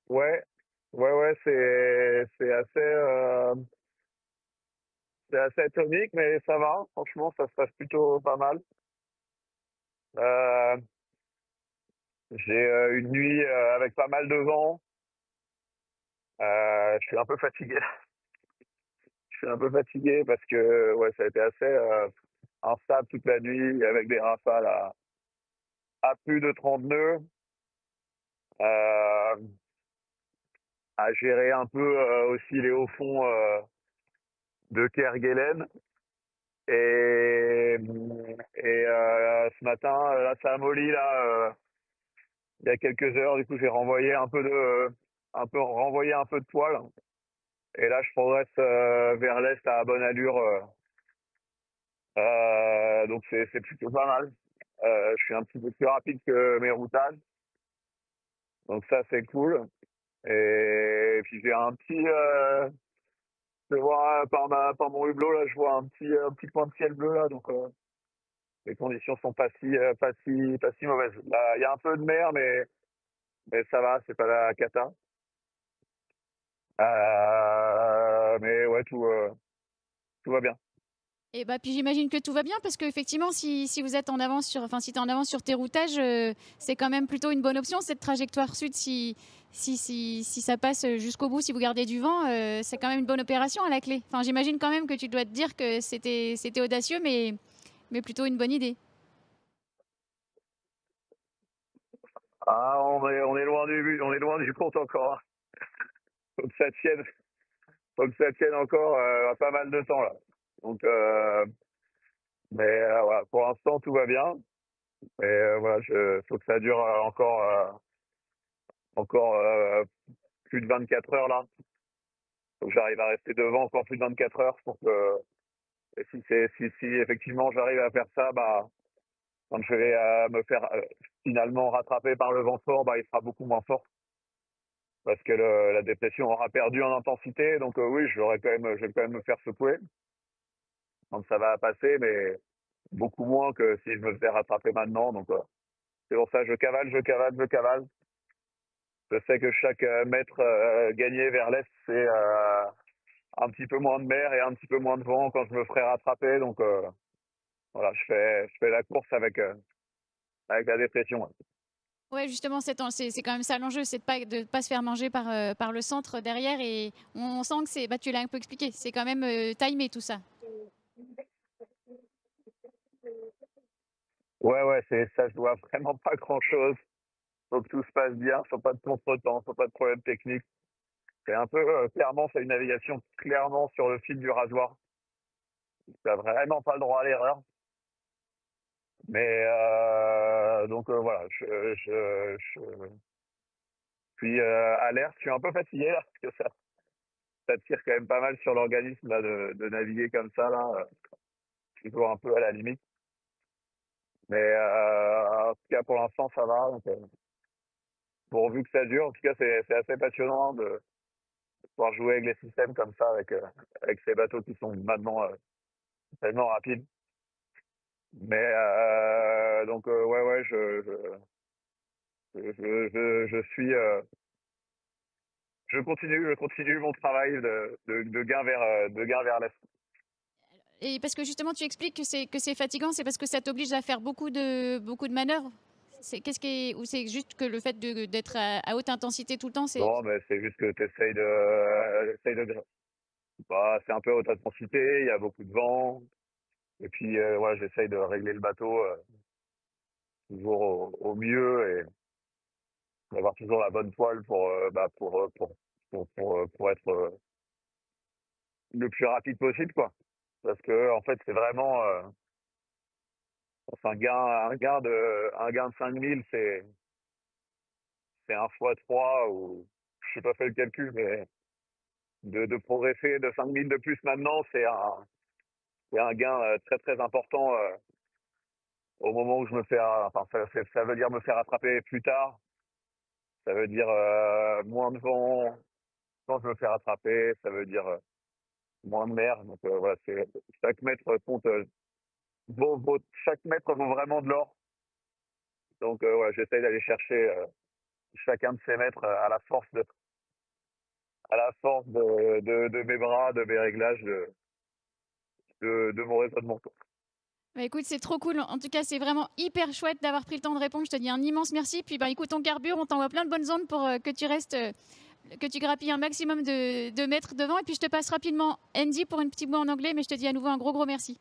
Ouais, ouais, c'est assez atomique, mais ça va. Franchement, ça se passe plutôt pas mal. Heu, j'ai, une nuit, avec pas mal de vent. Je suis un peu fatigué. Je suis un peu fatigué parce que, ouais, ça a été assez, instable toute la nuit avec des rafales à plus de 30 nœuds, heu, à gérer un peu, aussi les hauts fonds, de Kerguelen. Ce matin, là, ça a molli là, il y a quelques heures. Du coup, j'ai renvoyé un peu de toile. Et là, je progresse vers l'est à bonne allure. Donc c'est plutôt pas mal. Je suis un petit peu plus rapide que mes routages, donc ça c'est cool. Et puis j'ai un petit, je vois par mon hublot là, je vois un petit point de ciel bleu là, donc les conditions sont pas si mauvaises. Là, il y a un peu de mer, mais ça va, c'est pas la cata. Mais ouais, tout va bien. Et bah, puis j'imagine que tout va bien parce qu'effectivement, si vous êtes en avance enfin, si tu es en avance sur tes routages, c'est quand même plutôt une bonne option cette trajectoire sud. Si ça passe jusqu'au bout, si vous gardez du vent, c'est quand même une bonne opération à la clé. Enfin, j'imagine quand même que tu dois te dire que c'était audacieux, mais plutôt une bonne idée. Ah, on est loin du but, on est loin du compte encore, hein. Faut que ça tienne, faut que ça tienne encore pas mal de temps là. Donc, voilà, pour l'instant tout va bien. Mais voilà, faut que ça dure encore plus de 24 heures là. Faut que j'arrive à rester devant encore plus de 24 heures pour que, et si effectivement j'arrive à faire ça, bah, quand je vais me faire finalement rattraper par le vent fort, bah, il sera beaucoup moins fort parce que la dépression aura perdu en intensité. Donc oui, je vais quand même me faire secouer. Donc ça va passer, mais beaucoup moins que si je me faisais rattraper maintenant. Donc c'est pour ça que je cavale, je cavale, je cavale. Je sais que chaque mètre gagné vers l'est, c'est un petit peu moins de mer et un petit peu moins de vent quand je me ferai rattraper. Donc voilà, je fais la course avec la dépression. Ouais. Ouais, justement, c'est quand même ça l'enjeu, c'est de pas se faire manger par le centre derrière. Et on sent que bah, tu l'as un peu expliqué, c'est quand même timé tout ça. Ouais, ouais, c'est ça, je dois vraiment pas grand-chose. Faut que tout se passe bien, faut pas de contretemps, faut pas de problème technique. C'est un peu, clairement, c'est une navigation clairement sur le fil du rasoir. T'as vraiment pas le droit à l'erreur. Mais donc voilà, je suis alerte, je suis un peu fatigué là, parce que ça tire quand même pas mal sur l'organisme là, de naviguer comme ça là, toujours un peu à la limite. Mais en tout cas pour l'instant ça va. Donc, pourvu que ça dure, en tout cas c'est assez passionnant de pouvoir jouer avec les systèmes comme ça, avec ces bateaux qui sont maintenant tellement rapides. Mais donc ouais, ouais, je suis, je continue mon travail de Gain vers l'est. Et parce que justement, tu expliques que c'est fatigant, c'est parce que ça t'oblige à faire beaucoup de manœuvres. Ou c'est juste que le fait d'être à haute intensité tout le temps, c'est. Non, mais c'est juste que tu essayes bah, c'est un peu haute intensité, il y a beaucoup de vent, et puis ouais, j'essaye de régler le bateau toujours au mieux et d'avoir toujours la bonne toile pour être le plus rapide possible, quoi. Parce que en fait, c'est vraiment enfin, un gain de 5000, c'est un fois 3 ou je sais pas fait le calcul, mais de progresser de 5000 de plus maintenant, c'est un gain très très important au moment où je me fais, enfin ça veut dire me faire attraper plus tard, ça veut dire moins de vent quand je me fais rattraper, ça veut dire moins de mer. Donc voilà, chaque mètre compte, chaque mètre vaut vraiment de l'or. Donc ouais, j'essaye d'aller chercher chacun de ces mètres à la force de mes bras, de mes réglages, de mon raisonnement. Bah, écoute, c'est trop cool. En tout cas, c'est vraiment hyper chouette d'avoir pris le temps de répondre. Je te dis un immense merci. Puis, bah, écoute, on carbure, on t'envoie plein de bonnes ondes pour que tu restes, que tu grappilles un maximum de mètres devant. Et puis, je te passe rapidement Andy pour une petite mot en anglais, mais je te dis à nouveau un gros merci.